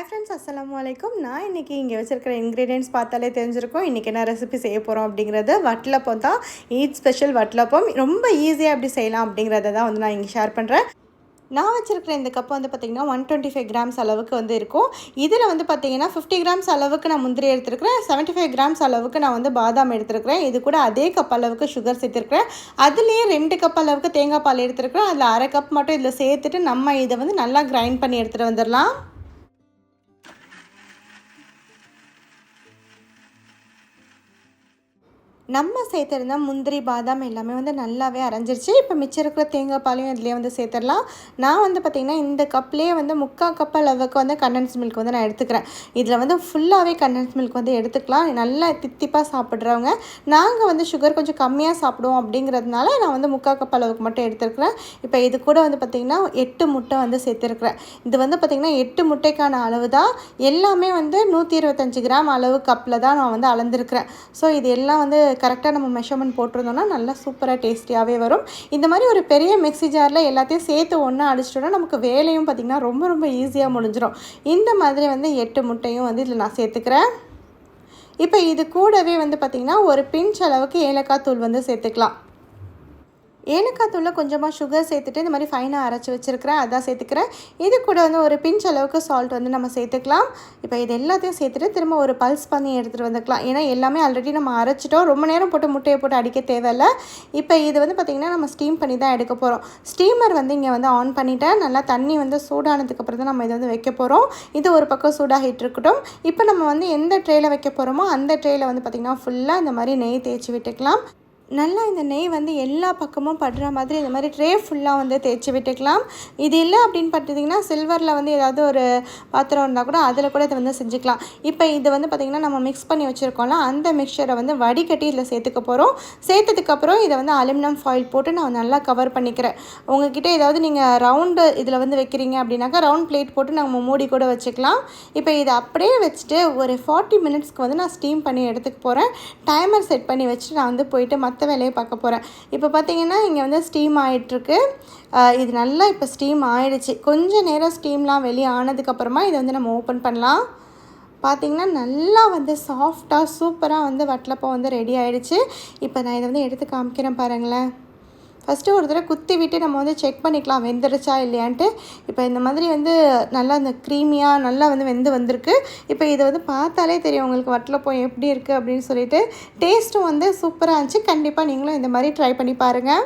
Hi friends, அஸ்ஸலாமு அலைக்கும். நான் இன்றைக்கி இங்கே வச்சுருக்கிற இன்க்ரீடியன்ட்ஸ் பார்த்தாலே தெரிஞ்சிருக்கும் இன்றைக்கி என்ன ரெசிபி செய்ய போகிறோம் அப்படிங்கிறது. வட்டலப்பம் தான். ஈத் ஸ்பெஷல் வட்டலப்பம் ரொம்ப ஈஸியாக எப்படி செய்யலாம் அப்படிங்கிறத தான் வந்து நான் இங்கே ஷேர் பண்ணுறேன். நான் வச்சுருக்கிற இந்த கப்பு வந்து பார்த்திங்கன்னா 125 கிராம்ஸ் அளவுக்கு வந்து இருக்கும். இதில் வந்து பார்த்திங்கன்னா 50 கிராம்ஸ் அளவுக்கு நான் முந்திரி எடுத்துருக்கிறேன், 75 கிராம்ஸ் அளவுக்கு நான் வந்து பாதாம் எடுத்துருக்கிறேன். இது கூட அதே கப் அளவுக்கு சுகர் சேர்த்துருக்கிறேன். அதுலேயே 2 கப் அளவுக்கு தேங்காய் பால் எடுத்துருக்கிறேன். அதில் அரை கப் மட்டும் இதில் சேர்த்துட்டு நம்ம இதை வந்து நல்லா கிரைண்ட் பண்ணி எடுத்துகிட்டு வந்துடலாம். நம்ம சேர்த்துருந்தா முந்திரி பாதாம் எல்லாமே வந்து நல்லாவே அரைஞ்சிருச்சு. இப்போ மிச்சம் இருக்கிற தேங்காய் பாலையும் இதிலே வந்து சேர்த்துடலாம். நான் வந்து பார்த்திங்கன்னா இந்த கப்லேயே வந்து 3/4 கப் அளவுக்கு வந்து கண்டன்ஸ் மில்க் வந்து நான் எடுத்துக்கிறேன். இதில் வந்து ஃபுல்லாகவே கண்டன்ஸ் மில்க் வந்து எடுத்துக்கலாம். நல்லா தித்திப்பாக சாப்பிட்றவங்க, நாங்கள் வந்து சுகர் கொஞ்சம் கம்மியாக சாப்பிடுவோம் அப்படிங்கிறதுனால நான் வந்து 3/4 கப் அளவுக்கு மட்டும் எடுத்துருக்கிறேன். இப்போ இது கூட வந்து பார்த்திங்கன்னா 8 முட்டை வந்து சேர்த்துருக்குறேன். இது வந்து பார்த்திங்கன்னா 8 முட்டைக்கான அளவு தான். எல்லாமே வந்து 125 கிராம் அளவு கப்பில் தான் நான் வந்து அளந்துருக்கிறேன். ஸோ இது எல்லாம் வந்து கரெக்டாக நம்ம மெஷர்மெண்ட் போட்டிருந்தோம்னா நல்லா சூப்பராக டேஸ்டியாகவே வரும். இந்த மாதிரி ஒரு பெரிய மிக்ஸி ஜாரில் எல்லாத்தையும் சேர்த்து ஒன்றா அடிச்சிட்டோன்னா நமக்கு வேலையும் பார்த்திங்கன்னா ரொம்ப ரொம்ப ஈஸியாக முடிஞ்சிடும். இந்த மாதிரி வந்து 8 முட்டையும் வந்து இதில் நான் சேர்த்துக்கிறேன். இப்போ இது கூடவே வந்து பார்த்திங்கன்னா ஒரு பிஞ்ச் அளவுக்கு ஏலக்காய் தூள் வந்து சேர்த்துக்கலாம். ஏலக்காய் தூளில் கொஞ்சமாக சுகர் சேர்த்துட்டு இந்த மாதிரி ஃபைனாக அரைச்சி வச்சுருக்கிறேன், அதான் சேர்த்துக்கிறேன். இது கூட வந்து ஒரு பிஞ்ச் அளவுக்கு சால்ட் வந்து நம்ம சேர்த்துக்கலாம். இப்போ இது எல்லாத்தையும் சேர்த்துட்டு திரும்ப ஒரு பல்ஸ் பண்ணி எடுத்துகிட்டு வந்துக்கலாம். ஏன்னா எல்லாமே ஆல்ரெடி நம்ம அரைச்சிட்டோம், ரொம்ப நேரம் போட்டு முட்டையை போட்டு அடிக்க தேவையில்லை. இப்போ இது வந்து பார்த்திங்கன்னா நம்ம ஸ்டீம் பண்ணி தான் எடுக்க போகிறோம். ஸ்டீமர் வந்து இங்கே வந்து ஆன் பண்ணிவிட்டேன். நல்லா தண்ணி வந்து சூடானதுக்கப்புறம் தான் நம்ம இதை வந்து வைக்க போகிறோம். இது ஒரு பக்கம் சூடாகிட்டு இருக்கட்டும். இப்போ நம்ம வந்து எந்த ட்ரேயில் வைக்க போகிறோமோ அந்த ட்ரேயில் வந்து பார்த்திங்கன்னா ஃபுல்லாக இந்த மாதிரி நெய் தேய்ச்சி விட்டுக்கலாம். நல்லா இந்த நெய் வந்து எல்லா பக்கமும் படுற மாதிரி இந்த மாதிரி ட்ரே ஃபுல்லாக வந்து தேய்ச்சி விட்டுக்கலாம். இது இல்லை அப்படின்னு பார்த்திங்கன்னா சில்வரில் வந்து ஏதாவது ஒரு பாத்திரம் இருந்தால் கூட அதில் கூட இதை வந்து செஞ்சுக்கலாம். இப்போ இது வந்து பார்த்திங்கன்னா நம்ம மிக்ஸ் பண்ணி வச்சுருக்கோம்ல, அந்த மிக்சரை வந்து வடிகட்டி இதில் சேர்த்துக்க போகிறோம். சேர்த்ததுக்கப்புறம் இதை வந்து அலுமினியம் ஃபாயில் போட்டு நான் நல்லா கவர் பண்ணிக்கிறேன். உங்கள்கிட்ட ஏதாவது நீங்கள் ரவுண்டு இதில் வந்து வைக்கிறீங்க அப்படின்னாக்கா ரவுண்ட் பிளேட் போட்டு நம்ம மூடி கூட வச்சுக்கலாம். இப்போ இதை அப்படியே வச்சுட்டு ஒரு 40 மினிட்ஸ்க்கு வந்து நான் ஸ்டீம் பண்ணி எடுத்துக்க போகிறேன். டைமர் செட் பண்ணி வச்சுட்டு நான் வந்து போயிட்டு மற்ற வேலையை பார்க்க போகிறேன். இப்போ பார்த்திங்கன்னா இங்கே வந்து ஸ்டீம் ஆகிட்டுருக்கு. இது நல்லா இப்போ ஸ்டீம் ஆகிடுச்சு. கொஞ்சம் நேரம் ஸ்டீம்லாம் வெளியே ஆனதுக்கப்புறமா இதை வந்து நம்ம ஓப்பன் பண்ணலாம். பார்த்திங்கன்னா நல்லா வந்து சாஃப்டாக சூப்பராக வந்து வட்டலப்பம் வந்து ரெடி ஆகிடுச்சு. இப்போ நான் இதை வந்து எடுத்து காமிக்கிறேன் பாருங்களேன். ஃபஸ்ட்டு ஒரு தடவை குத்தி விட்டு நம்ம வந்து செக் பண்ணிக்கலாம் வெந்துருச்சா இல்லையான்ட்டு. இப்போ இந்த மாதிரி வந்து நல்லா இந்த க்ரீமியாக நல்லா வந்து வெந்து வந்திருக்கு. இப்போ இதை வந்து பார்த்தாலே தெரியும் உங்களுக்கு வட்டலப்பம் எப்படி இருக்குது அப்படின்னு சொல்லிட்டு. டேஸ்ட்டும் வந்து சூப்பராக இருந்துச்சு. கண்டிப்பாக நீங்களும் இந்த மாதிரி ட்ரை பண்ணி பாருங்கள்.